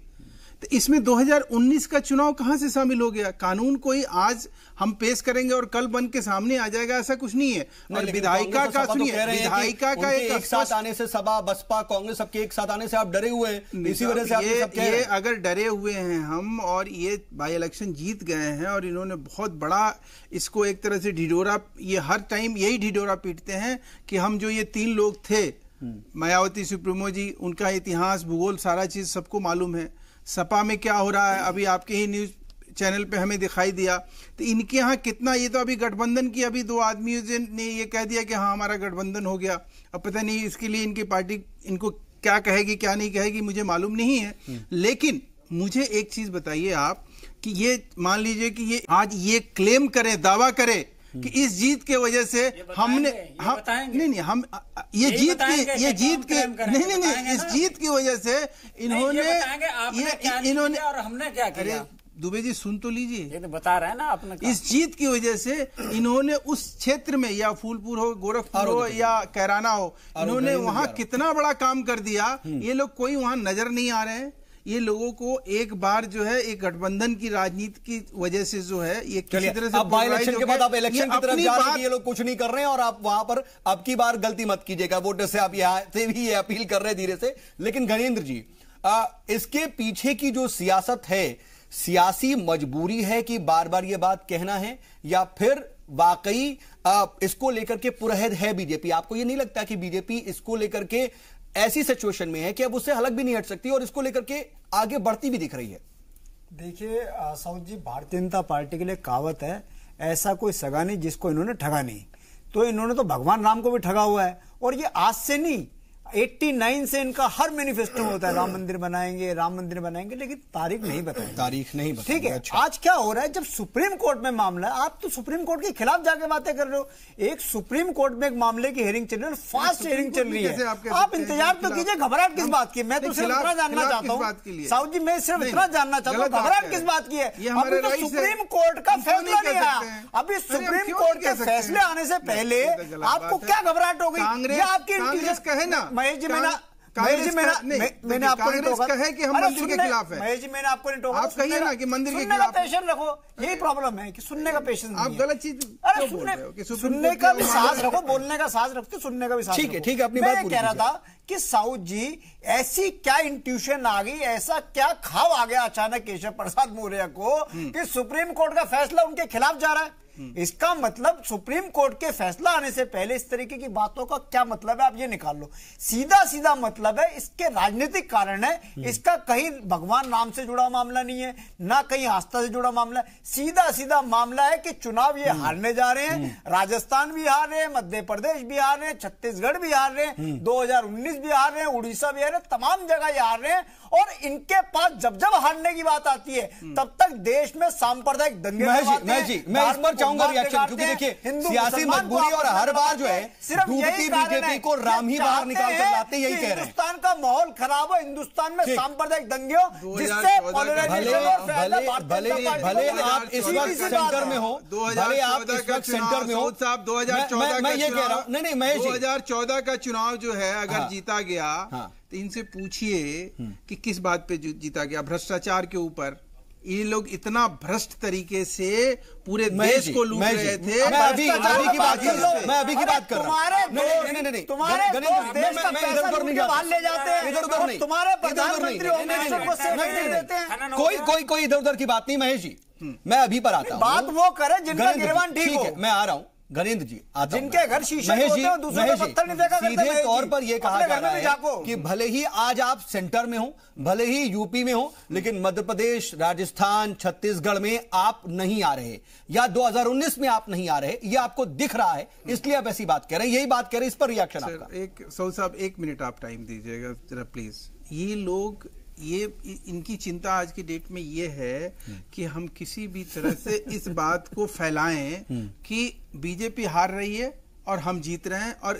तो इसमें 2019 का चुनाव कहां से शामिल हो गया? कानून कोई आज हम पेश करेंगे और कल बन के सामने आ जाएगा, ऐसा कुछ नहीं है। और विधायिका का सुनिए, विधायिका का एक साथ आने से सपा, बसपा, कांग्रेस सबके एक साथ आने से आप डरे हुए हैं, इसी वजह से आप सब कह रहे हैं। अगर डरे हुए हैं हम और ये बाई इलेक्शन जीत गए हैं और इन्होंने बहुत बड़ा इसको एक तरह से ढिढोरा, ये हर टाइम यही ढिढोरा पीटते हैं कि हम जो ये 3 लोग थे, मायावती, सुप्रीमो जी, उनका इतिहास, भूगोल, सारा चीज सबको मालूम है। सपा में क्या हो रहा है अभी आपके ही न्यूज चैनल पे हमें दिखाई दिया। तो इनके यहाँ कितना, ये तो अभी गठबंधन की अभी 2 आदमियों ने ये कह दिया कि हाँ हमारा गठबंधन हो गया। अब पता नहीं इसके लिए इनकी पार्टी इनको क्या कहेगी क्या नहीं कहेगी, मुझे मालूम नहीं है। लेकिन मुझे एक चीज बताइए आप कि ये मान लीजिए कि ये आज ये क्लेम करे, दावा करे कि इस जीत के वजह से हमने हम ये जीत के नहीं इस जीत की वजह से इन्होंने और हमने क्या किया। दुबे जी सुन तो लीजिए, ये तो बता रहे हैं ना आपने। इस जीत की वजह से इन्होंने उस क्षेत्र में, या फूलपुर हो, गोरखपुर हो या कैराना हो, इन्होंने वहां कितना बड़ा काम कर दिया। ये लोग कोई वहां नजर नहीं आ रहे हैं। ये लोगों को एक बार जो है एक गठबंधन की राजनीति की वजह से जो है ये किसी तरह से, अब बाई इलेक्शन के बाद आप इलेक्शन की तरफ जा रहे हैं, ये लोग कुछ नहीं कर रहे हैं और आप वहां पर अब की बार गलती मत कीजिएगा, वोटर से आप यहाँ से भी ये अपील कर रहे हैं धीरे से। लेकिन गणेंद्र जी, इसके पीछे की जो सियासत है, सियासी मजबूरी है कि बार बार ये बात कहना है, या फिर वाकई इसको लेकर के पुरहद है बीजेपी? आपको ये नहीं लगता कि बीजेपी इसको लेकर के ऐसी सिचुएशन में है कि अब उससे हलक भी नहीं हट सकती और इसको लेकर के आगे बढ़ती भी दिख रही है? देखिए साउथ जी, भारतीय जनता पार्टी के लिए कहावत है, ऐसा कोई सगा नहीं जिसको इन्होंने ठगा नहीं। तो इन्होंने तो भगवान राम को भी ठगा हुआ है, और ये आज से नहीं, 89 से इनका हर मैनिफेस्टो होता है, राम मंदिर बनाएंगे, राम मंदिर बनाएंगे, लेकिन तारीख नहीं बताएंगे। तारीख नहीं बताएंगे, ठीक है। अच्छा। आज क्या हो रहा है, जब सुप्रीम कोर्ट में मामला है, आप तो सुप्रीम कोर्ट के खिलाफ जाके बातें कर रहे हो। एक सुप्रीम कोर्ट में एक मामले की हेयरिंग चल रही है, फास्ट हेयरिंग चल रही है, आप इंतजार तो कीजिए, घबराहट किस बात की? मैं तो सिर्फ इतना जानना चाहता हूँ साउथ जी, मैं सिर्फ इतना जानना चाहता हूँ, घबराहट किस बात की है? अभी तो सुप्रीम कोर्ट का फैसला नहीं आया। अभी सुप्रीम कोर्ट के फैसले आने से पहले आपको क्या घबराहट हो गई? कांग्रेस कहे ना, महेश जी, मैंने आपको नहीं टोका है कि हम मंदिर के खिलाफ है। महेश जी, मैंने आपको नहीं टोका। आप कहिए ना कि मंदिर के खिलाफ पेशेंस रखो, यही प्रॉब्लम है कि सुनने का पेशेंस नहीं है। आप गलत चीज सुनने का भी साहस रखो, बोलने का साहस रखते, सुनने का भी साहस रखो। ठीक है, अपनी बात कह रहा था कि साउथ जी, ऐसी क्या इंट्यूशन आ गई, ऐसा क्या खाव आ गया अचानक केशव प्रसाद मौर्य को कि सुप्रीम कोर्ट का फैसला उनके खिलाफ जा रहा है? इसका मतलब सुप्रीम कोर्ट के फैसला आने से पहले इस तरीके की बातों का क्या मतलब है, आप ये निकाल लो। सीधा सीधा मतलब है, इसके राजनीतिक कारण है। इसका कहीं भगवान राम से जुड़ा मामला नहीं है, ना कहीं आस्था से जुड़ा मामला है। सीधा सीधा मामला है कि चुनाव ये हारने जा रहे हैं। राजस्थान भी हार रहे हैं, मध्य प्रदेश भी हार रहे हैं, छत्तीसगढ़ भी हार रहे हैं, 2019 भी हार रहे हैं, उड़ीसा भी हार रहे हैं, तमाम जगह ये हार रहे हैं। और इनके पास जब जब हारने की बात आती है, तब तक देश में सांप्रदायिक दंगे चाहूंगा रिएक्शन, क्योंकि देखिए सियासी मजबूरी और हर बार जो है डूबती बीजेपी को राम ही बाहर निकाल कर लाते, यही कह रहे हैं। हिंदुस्तान का माहौल खराब हो, हिंदुस्तान में सांप्रदायिक दंगे हो, जिससे भले आप इस वक्त सेंटर में हो, भले आप इस वक्त सेंटर में हो साहब, 2014 मैं ये कह रहा हूं, नहीं महेश, 2014 का चुनाव जो है अगर जीता गया तो इनसे पूछिए कि किस बात पे जीता गया? भ्रष्टाचार के ऊपर। ये लोग इतना भ्रष्ट तरीके से पूरे देश को लूट रहे थे। मैं अभी की बात कर रहा हूं, मैं अभी की बात कर रहा हूं। नहीं, तुम्हारे देश का पैसा उधर नहीं बाहर ले जाते हैं, इधर उधर नहीं, तुम्हारे प्रधानमंत्री कोई इधर उधर की बात नहीं महेश जी, मैं अभी पर आता हूं। बात वो करे जिनका गिरवान ठीक हो। मैं आ रहा हूं, गणेंद्र जी, जिनके घर शीशे होते हैं दूसरों पे पत्थर नहीं फेंका करते। सीधे तौर पर यह कहा जा रहा है कि भले ही आज आप सेंटर में हो, भले ही यूपी में हो, लेकिन मध्य प्रदेश, राजस्थान, छत्तीसगढ़ में आप नहीं आ रहे, या 2019 में आप नहीं आ रहे, ये आपको दिख रहा है, इसलिए आप ऐसी बात कह रहे हैं, यही बात कह रहे हैं। इस पर रिएक्शन आपका? एक सऊद साहब 1 मिनट आप टाइम दीजिएगा जरा प्लीज। ये लोग, ये इनकी चिंता आज की डेट में ये है कि हम किसी भी तरह से इस बात को फैलाएं कि बीजेपी हार रही है और हम जीत रहे हैं, और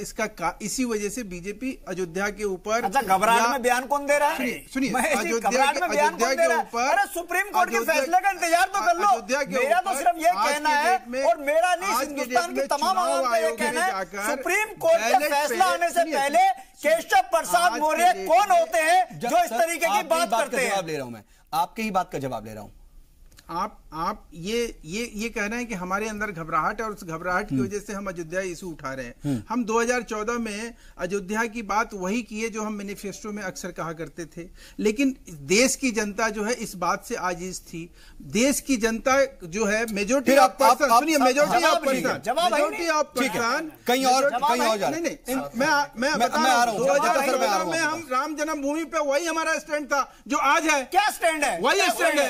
इसी वजह से बीजेपी अयोध्या के ऊपर। अच्छा, घबराहट में बयान कौन दे रहा है? सुनिए, अयोध्या के ऊपर, अरे सुप्रीम कोर्ट के फैसले का इंतजार तो कर लो। मेरा तो सिर्फ ये कहना है, और मेरा नहीं, हिंदुस्तान के तमाम आवाम का ये कहना है, सुप्रीम कोर्ट का फैसला आने से पहले केशव प्रसाद मौर्य कौन होते हैं जो इस तरीके की बात करते हैं? जवाब ले रहा हूं मैं, आपके ही बात का जवाब ले रहा हूं। आप ये कह रहे हैं कि हमारे अंदर घबराहट है, और उस घबराहट की वजह से हम अयोध्या इशू उठा रहे हैं। हम 2014 में अयोध्या की बात वही की है जो हम मैनिफेस्टो में अक्सर कहा करते थे, लेकिन देश की जनता जो है इस बात से आजिज थी। देश की जनता जो है मेजोरिटी ऑफ पर्सन, सुनिए, मेजोरिटी ऑफ पर्सन, कहीं और जा रहे हैं। मैं बता रहा हूं, 2014 में हम राम जन्मभूमि पे वही हमारा स्टैंड था जो आज है। क्या स्टैंड है? वही स्टैंड है।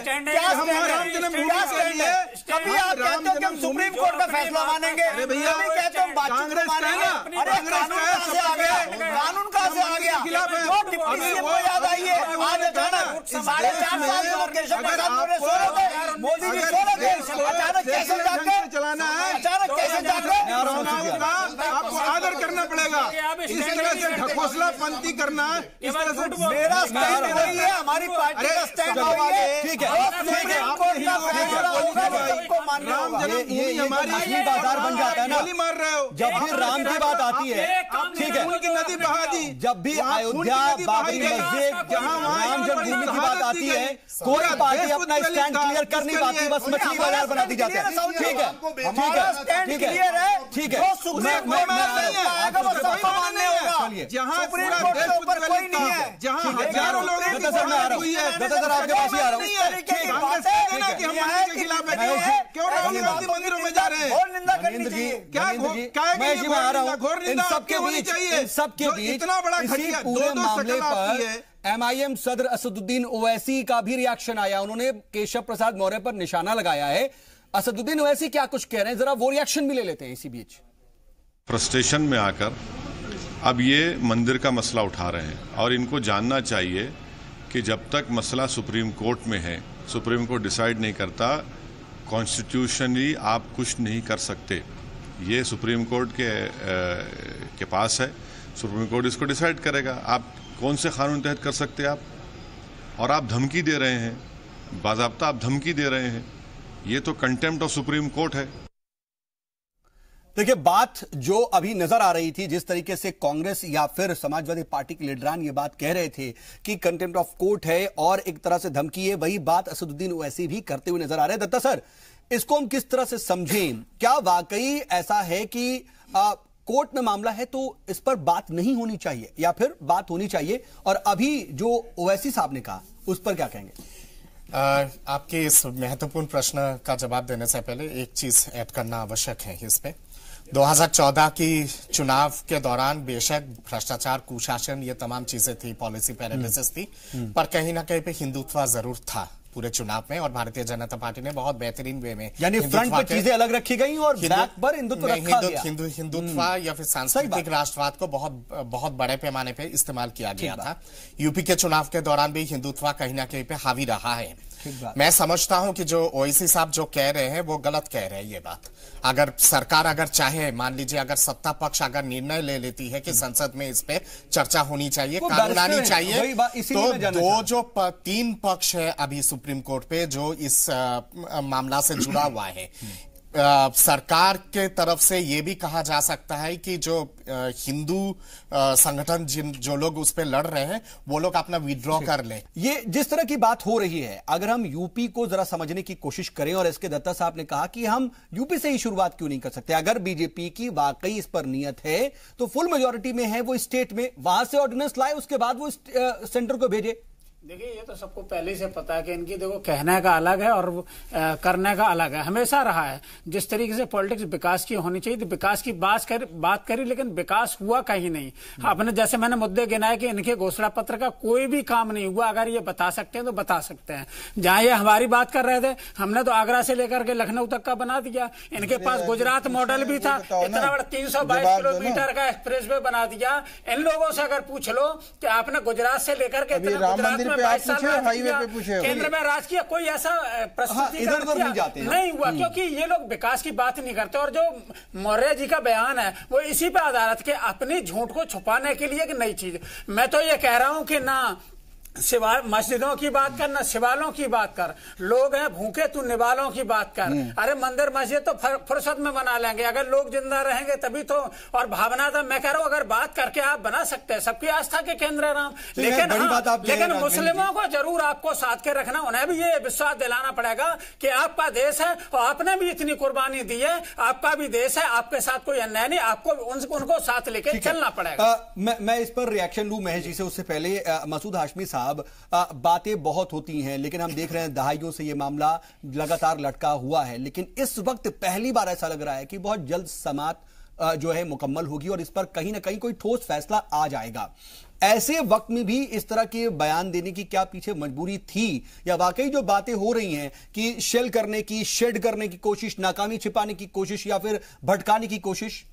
कभी आप कहते हो कि हम सुप्रीम कोर्ट का फैसला मानेंगे, अरे भैया, कहते हो बातचीत को मानेंगे। अरे कानून कहां से आ गया? कानून कहां से आ गया? जो डिप्टी सीएम को याद आई है आज अचानक 4.5 साल से केशव प्रसाद मौर्य सो रहे थे, मोदी जी सो रहे थे, अचानक कैसे जाग गए? चलाना है, अचानक कैसे जाग गए? आपको आदर करना पड़ेगा। इस तरह से ढकोसला पंथी करना, इस तरह से मेरा स्टैंड वही है, हमारी पार्टी का स्टैंड वही है। ठीक है, ये हमारी बाजार बन जाता है ना। मार रहे हो जब भी राम की बात आती है, ठीक है, उनकी नदी बहा दी। जब भी अयोध्या, बाबरी मस्जिद, राम जन्मभूमि की बात आती है, कोई पार्टी अपना स्टैंड क्लियर कर नहीं पाती, बस मछली बाजार बना दी जाती है। ठीक है, हमारा स्टैंड क्लियर है, ठीक है। सुप्रीम कोर्ट में फैसला आएगा वो सबको मानने होगा। जहां सुप्रीम कोर्ट के ऊपर कोई नहीं है, जहां हजारों लोग आपके पास ही आ रहा हूँ। क्यों राम मंदिरों में जा रहे हैं? और निंदा करनी चाहिए। मैं इसी में आ रहा हूँ। इन सबके बीच इतना बड़ा इसी पूरे मामले पर MIM सदर असदुद्दीन ओवैसी का भी रिएक्शन आया। उन्होंने केशव प्रसाद मौर्य पर निशाना लगाया है। असदुद्दीन ओवैसी क्या कुछ कह रहे हैं, जरा वो रिएक्शन भी ले लेते हैं इसी बीच। फ्रस्ट्रेशन में आकर अब ये मंदिर का मसला उठा रहे हैं, और इनको जानना चाहिए कि जब तक मसला सुप्रीम कोर्ट में है, सुप्रीम कोर्ट डिसाइड नहीं करता, कॉन्स्टिट्यूशनली आप कुछ नहीं कर सकते। ये सुप्रीम कोर्ट के पास है, सुप्रीम कोर्ट इसको डिसाइड करेगा। आप कौन से कानून तहत कर सकते आप? और आप धमकी दे रहे हैं, बाज़ाब्ता आप धमकी दे रहे हैं, ये तो कंटेम्प्ट ऑफ सुप्रीम कोर्ट है। देखिए, बात जो अभी नजर आ रही थी, जिस तरीके से कांग्रेस या फिर समाजवादी पार्टी के लीडरान ये बात कह रहे थे कि कंटेम्प्ट ऑफ कोर्ट है और एक तरह से धमकी है, वही बात असदुद्दीन ओवैसी भी करते हुए नजर आ रहे हैं। दत्ता सर, इसको हम किस तरह से समझें? क्या वाकई ऐसा है कि कोर्ट में मामला है तो इस पर बात नहीं होनी चाहिए, या फिर बात होनी चाहिए? और अभी जो ओवैसी साहब ने कहा उस पर क्या कहेंगे? आपके इस महत्वपूर्ण प्रश्न का जवाब देने से पहले एक चीज ऐड करना आवश्यक है इस पे। 2014 की चुनाव के दौरान बेशक भ्रष्टाचार, कुशासन, ये तमाम चीजें थी, पॉलिसी पैरालिसिस थी, पर कहीं ना कहीं पे हिंदुत्व जरूर था पूरे चुनाव में, और भारतीय जनता पार्टी ने बहुत बेहतरीन वे में, यानी फ्रंट पर चीजें अलग रखी गई और बैक पर हिंदुत्व रखा गया। हिंदुत्व या फिर सांस्कृतिक राष्ट्रवाद को बहुत बड़े पैमाने पे इस्तेमाल किया गया था। यूपी के चुनाव के दौरान भी हिंदुत्व कहीं ना कहीं पे हावी रहा है। मैं समझता हूं कि जो ओवैसी साहब जो कह रहे हैं वो गलत कह रहे हैं ये बात। अगर सरकार अगर चाहे, मान लीजिए अगर सत्ता पक्ष अगर निर्णय ले लेती है कि संसद में इस पे चर्चा होनी चाहिए, कानून आनी चाहिए, तो 3 पक्ष है अभी सुप्रीम कोर्ट पे जो इस मामला से जुड़ा हुआ है। सरकार के तरफ से यह भी कहा जा सकता है कि जो हिंदू संगठन जो लोग उस पे लड़ रहे हैं वो लोग अपना विड्रॉ कर ले। ये जिस तरह की बात हो रही है, अगर हम यूपी को जरा समझने की कोशिश करें, और इसके दत्ता साहब ने कहा कि हम यूपी से ही शुरुआत क्यों नहीं कर सकते? अगर बीजेपी की वाकई इस पर नियत है तो फुल मेजोरिटी में है वो स्टेट में, वहां से ऑर्डिनेंस लाए, उसके बाद वो सेंटर को भेजे। देखिए, ये तो सबको पहले से पता है कि इनकी देखो कहने का अलग है और करने का अलग है। हमेशा रहा है जिस तरीके से पॉलिटिक्स विकास की होनी चाहिए, तो विकास की बात करी, लेकिन विकास हुआ कहीं नहीं। आपने जैसे मैंने मुद्दे गिनाए कि इनके घोषणा पत्र का कोई भी काम नहीं हुआ। अगर ये बता सकते हैं तो बता सकते हैं। जहां ये हमारी बात कर रहे थे, हमने तो आगरा से लेकर के लखनऊ तक का बना दिया। इनके पास गुजरात मॉडल भी था, इतना बड़ा 322 किलोमीटर का एक्सप्रेस वे बना दिया। इन लोगों से अगर पूछ लो कि आपने गुजरात से लेकर के केंद्र में राज किया, कोई ऐसा प्रस्तुति नहीं हुआ, क्योंकि ये लोग विकास की बात नहीं करते। और जो मौर्य जी का बयान है वो इसी पे आधारित के अपनी झूठ को छुपाने के लिए एक नई चीज। मैं तो ये कह रहा हूं कि ना मस्जिदों की बात कर, ना शिवालों की बात कर। लोग हैं भूखे, तू निवालों की बात कर। अरे मंदिर मस्जिद तो फुर्सत में बना लेंगे, अगर लोग जिंदा रहेंगे तभी तो। और भावना तो मैं कह रहा हूं, अगर बात करके आप बना सकते हैं, सबकी आस्था के केंद्र है राम, लेकिन मुस्लिमों को जरूर आपको साथ के रखना। उन्हें भी ये विश्वास दिलाना पड़ेगा कि आपका देश है और आपने भी इतनी कुर्बानी दी है, आपका भी देश है, आपके साथ कोई अन्याय नहीं, आपको उनको साथ लेके चलना पड़ेगा। मैं इस पर रिएक्शन लूं महेश जी से, उससे पहले मसूद हाशमी साहब, बातें बहुत होती हैं, लेकिन हम देख रहे हैं दहाइयों से ये मामला लगातार लटका हुआ है। लेकिन इस वक्त पहली बार ऐसा लग रहा है कि बहुत जल्द समात जो है मुकम्मल होगी और इस पर कहीं ना कहीं कोई ठोस फैसला आ जाएगा। ऐसे वक्त में भी इस तरह के बयान देने की क्या पीछे मजबूरी थी, या वाकई जो बातें हो रही हैं कि शेल करने की, शेड करने की कोशिश, नाकामी छिपाने की कोशिश, या फिर भटकाने की कोशिश?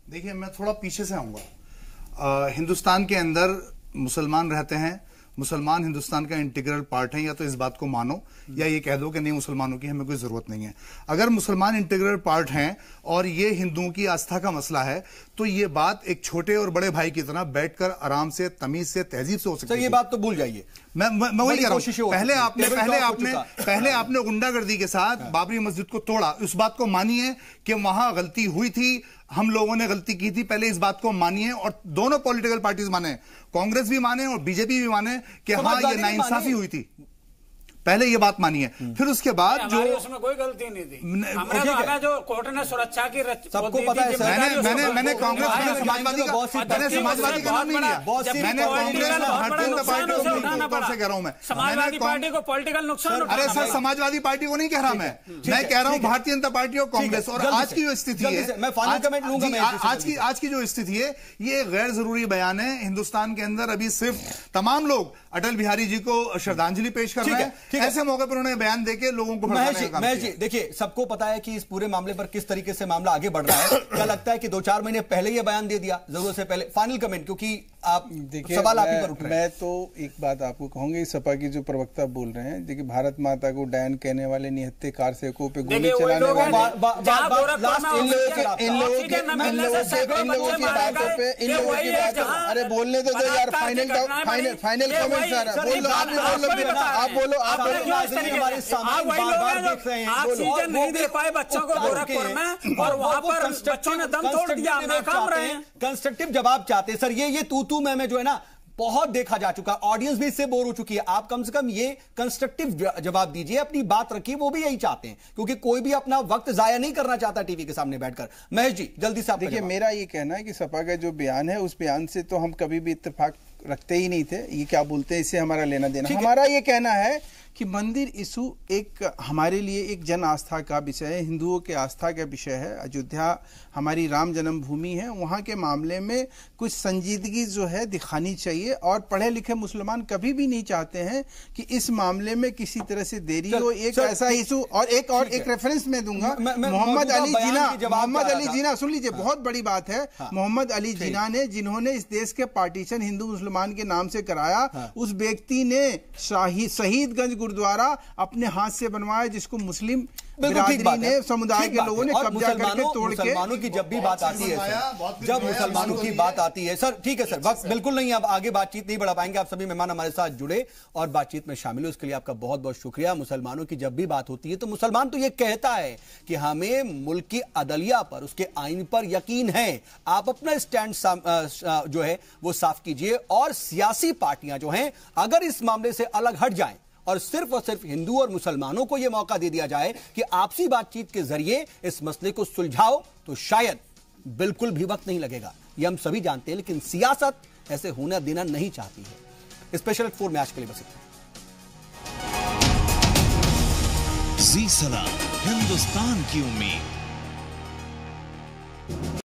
देखिए, मैं थोड़ा पीछे से आऊंगा। हिंदुस्तान के अंदर मुसलमान रहते हैं, मुसलमान हिंदुस्तान का इंटीग्रल पार्ट है। या तो इस बात को मानो या ये कह दो कि नहीं, मुसलमानों की हमें कोई जरूरत नहीं है। अगर मुसलमान इंटीग्रल पार्ट हैं और ये हिंदुओं की आस्था का मसला है, तो ये बात एक छोटे और बड़े भाई की तरह बैठकर आराम से, तमीज से, तहजीब से हो सकती है। ये बात तो भूल जाइए, मैं वही कह रहा हूं। पहले आपने गुंडागर्दी के साथ बाबरी मस्जिद को तोड़ा। उस बात को मानिए कि वहां गलती हुई थी, हम लोगों ने गलती की थी, पहले इस बात को मानिए। और दोनों पॉलिटिकल पार्टीज माने, कांग्रेस भी माने और बीजेपी भी माने कि हाँ, ये नाइंसाफी हुई थी। पहले ये बात मानिए, फिर उसके बाद जो उसमें कोई गलती नहीं थी। हमने जो कोर्ट ने सुरक्षा की सबको पता है। मैंने कांग्रेस, समाजवादी का नाम नहीं लिया, मैंने कांग्रेस भारतीय जनता पार्टी से कह रहा हूं। मैं समाजवादी पार्टी को पॉलिटिकल नुकसान, अरे सर, समाजवादी पार्टी को नहीं कह रहा मैं कह रहा हूं भारतीय जनता पार्टी और कांग्रेस। और आज की जो स्थिति है, आज की जो स्थिति है, ये गैर जरूरी बयान है। हिंदुस्तान के अंदर अभी सिर्फ तमाम लोग अटल बिहारी जी को श्रद्धांजलि पेश कर रहे हैं। ऐसे मौके पर उन्होंने बयान देके लोगों को महेश जी, देखिए, सबको पता है कि इस पूरे मामले पर किस तरीके से मामला आगे बढ़ रहा है। क्या लगता है कि 2-4 महीने पहले ये बयान दे दिया जरूरत से पहले? फाइनल कमेंट, क्योंकि आप देखिए, सवाल आप ही पर उठ रहे हैं। मैं तो एक बात आपको कहूंगी, सपा की जो प्रवक्ता बोल रहे हैं, देखिए, भारत माता को डायन कहने वाले निहत्थे कारसेवकों पे गोली चलाने वाले, इन लोगों की बातों पे, इन लोगों की बातों, अरे बोलने दो यार, फाइनल कमेंट सर, बोल लो, आप बोलो, ऑक्सीजन नहीं दे पाए बच्चों को गोरखपुर में, और वहां पर बच्चों ने दम तोड़ दिया, नाकाम रहे हैं। कंस्ट्रक्टिव जवाब चाहते सर। ये तू मैं जो है ना, बहुत देखा जा चुका, ऑडियंस भी इससे बोर हो चुकी है। आप कम से कम ये कंस्ट्रक्टिव जवाब दीजिए, अपनी बात रखिए। वो भी यही चाहते हैं, क्योंकि कोई भी अपना वक्त जाया नहीं करना चाहता टीवी के सामने बैठकर। महेश जी, जल्दी से आप देखिए, मेरा ये कहना है कि सपा का जो बयान है, उस बयान से तो हम कभी भी इत्तेफाक रखते ही नहीं थे। ये क्या बोलते हैं, इससे हमारा लेना देना। हमारा ये कहना है कि मंदिर इशू एक हमारे लिए एक जन आस्था का विषय है, हिंदुओं के आस्था का विषय है। अयोध्या हमारी राम जन्मभूमि है, वहाँ के मामले में कुछ संजीदगी जो है दिखानी चाहिए। और पढ़े लिखे मुसलमान कभी भी नहीं चाहते हैं कि इस मामले में किसी तरह से देरी हो। एक ऐसा इशू, और एक रेफरेंस मैं दूंगा, मोहम्मद अली जीना, सुन लीजिए, बहुत बड़ी बात है। मोहम्मद अली जीना ने, जिन्होंने इस देश के पार्टीशन हिंदू मुसलमान के नाम से कराया, उस व्यक्ति ने शहीदगंज गुरुद्वारा अपने हाथ से बनवाया, जिसको मुस्लिम बिरादरी ने, समुदाय के लोगों ने कब्जा करके तोड़ के। मुसलमानों की जब भी बात आती है सर, जब मुसलमानों की बात आती है सर, ठीक है सर, वक्त बिल्कुल नहीं, अब आगे बातचीत नहीं बढ़ा पाएंगे। आप सभी मेहमान हमारे साथ जुड़े और बातचीत में शामिल हुए, उसके लिए आपका बहुत बहुत शुक्रिया। मुसलमानों की जब भी बात होती है तो मुसलमान तो ये कहता है कि हमें मुल्क की अदलिया पर, उसके आइन पर यकीन है। आप अपना स्टैंड जो है वो साफ कीजिए, और सियासी पार्टियां जो हैं, अगर इस मामले से अलग हट जाएं और सिर्फ हिंदू और मुसलमानों को यह मौका दे दिया जाए कि आपसी बातचीत के जरिए इस मसले को सुलझाओ, तो शायद बिल्कुल भी वक्त नहीं लगेगा। यह हम सभी जानते हैं, लेकिन सियासत ऐसे होना देना नहीं चाहती है। स्पेशल 4 में आज के लिए बस इतना। जी सलाम, हिंदुस्तान की उम्मीद।